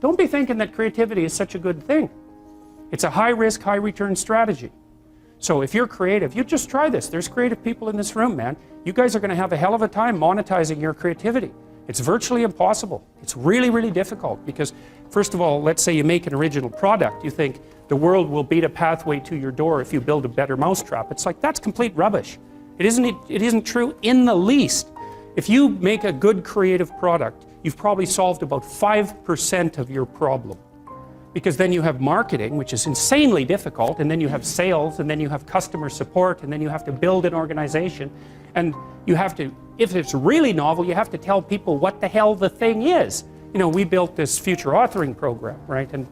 don't be thinking that creativity is such a good thing. It's a high risk, high return strategy. So if you're creative, you just try this. There's creative people in this room, man. You guys are going to have a hell of a time monetizing your creativity. It's virtually impossible. It's really, really difficult because, first of all, let's say you make an original product. You think the world will beat a pathway to your door if you build a better mousetrap. It's like, that's complete rubbish. It isn't true in the least. If you make a good creative product, you've probably solved about 5% of your problem. Because then you have marketing, which is insanely difficult, and then you have sales, and then you have customer support, and then you have to build an organization, and you have to, if it's really novel, you have to tell people what the hell the thing is. You know, we built this future authoring program, right, and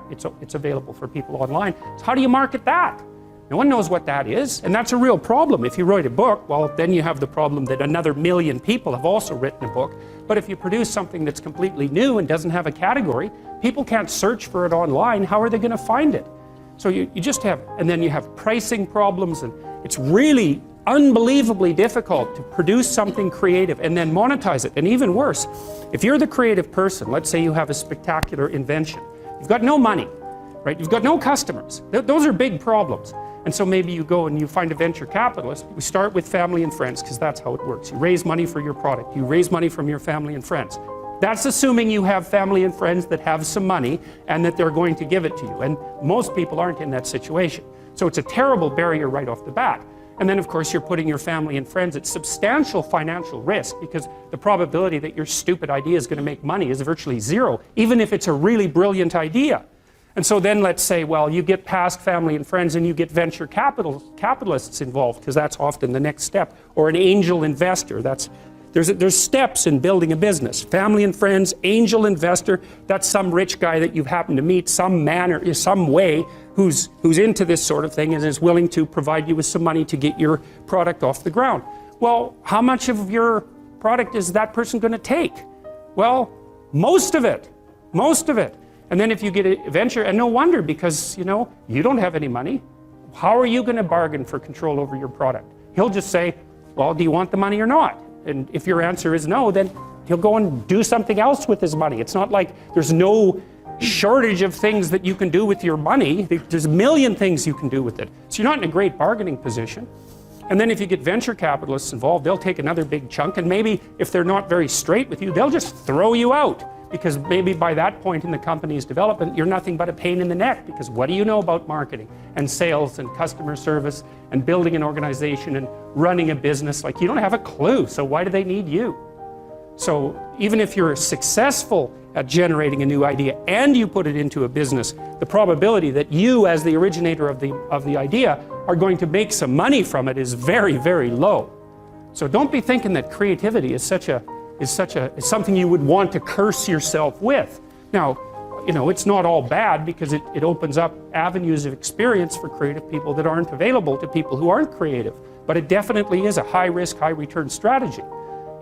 it's available for people online. So how do you market that? No one knows what that is, and that's a real problem. If you write a book, well, then you have the problem that another million people have also written a book. But if you produce something that's completely new and doesn't have a category, people can't search for it online. How are they going to find it? So you just have, and then you have pricing problems, and it's really unbelievably difficult to produce something creative and then monetize it. And even worse, if you're the creative person, let's say you have a spectacular invention, you've got no money, right? You've got no customers. Those are big problems. And so maybe you go and you find a venture capitalist. We start with family and friends because that's how it works. You raise money for your product. You raise money from your family and friends. That's assuming you have family and friends that have some money and that they're going to give it to you. And most people aren't in that situation. So it's a terrible barrier right off the bat. And then of course you're putting your family and friends at substantial financial risk because the probability that your stupid idea is going to make money is virtually zero, even if it's a really brilliant idea. And so then let's say, well, you get past family and friends and you get venture capitalists involved, because that's often the next step, or an angel investor. There's steps in building a business. Family and friends, angel investor, that's some rich guy that you've happened to meet, some man or some way who's into this sort of thing and is willing to provide you with some money to get your product off the ground. Well, how much of your product is that person going to take? Well, most of it. And then if you get a venture, and no wonder, because you know, you don't have any money. How are you going to bargain for control over your product? He'll just say, well, do you want the money or not? And if your answer is no, then he'll go and do something else with his money. It's not like there's no shortage of things that you can do with your money. There's a million things you can do with it. So you're not in a great bargaining position. And then if you get venture capitalists involved, they'll take another big chunk, and maybe if they're not very straight with you, they'll just throw you out. Because maybe by that point in the company's development, you're nothing but a pain in the neck, because what do you know about marketing and sales and customer service and building an organization and running a business? Like, you don't have a clue, so why do they need you? So even if you're successful at generating a new idea and you put it into a business, the probability that you as the originator of the idea are going to make some money from it is very, very low. So don't be thinking that creativity is something you would want to curse yourself with. Now, you know, it's not all bad, because it opens up avenues of experience for creative people that aren't available to people who aren't creative. But it definitely is a high risk, high return strategy.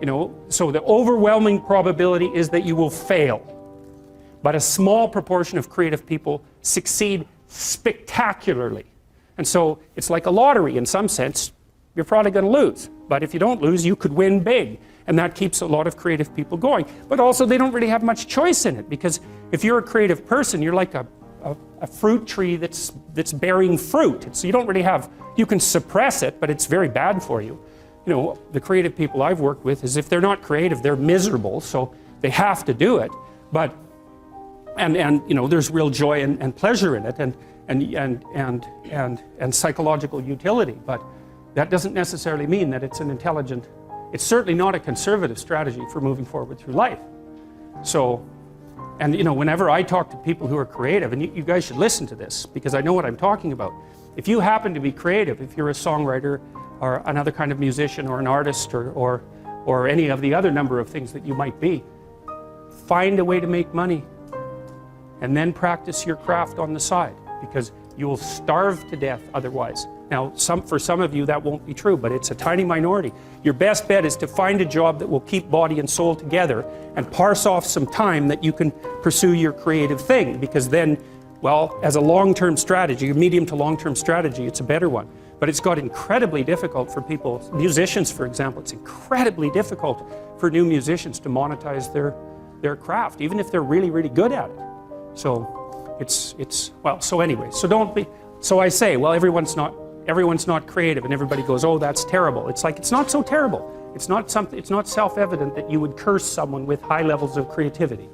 You know, so the overwhelming probability is that you will fail. But a small proportion of creative people succeed spectacularly. And so it's like a lottery in some sense. You're probably going to lose. But if you don't lose, you could win big. And that keeps a lot of creative people going. But also, they don't really have much choice in it, because if you're a creative person, you're like a fruit tree that's bearing fruit. So you don't really have, you can suppress it, but it's very bad for you. You know, the creative people I've worked with is, if they're not creative, they're miserable, so they have to do it. But, and you know, there's real joy and pleasure in it, and psychological utility. But that doesn't necessarily mean that it's an intelligent, it's certainly not a conservative strategy for moving forward through life. So, and you know, whenever I talk to people who are creative, and you guys should listen to this, because I know what I'm talking about. If you happen to be creative, if you're a songwriter or another kind of musician or an artist or any of the other number of things that you might be, find a way to make money and then practice your craft on the side, because you will starve to death otherwise. Now, for some of you that won't be true, but it's a tiny minority. Your best bet is to find a job that will keep body and soul together and parse off some time that you can pursue your creative thing, because then, well, as a long-term strategy, a medium to long-term strategy, it's a better one. But it's got incredibly difficult for people, musicians for example, it's incredibly difficult for new musicians to monetize their craft, even if they're really, really good at it. So well, so anyway, so don't be, so I say, well, everyone's not creative, and everybody goes, oh, that's terrible. It's like, it's not so terrible. It's not self-evident that you would curse someone with high levels of creativity.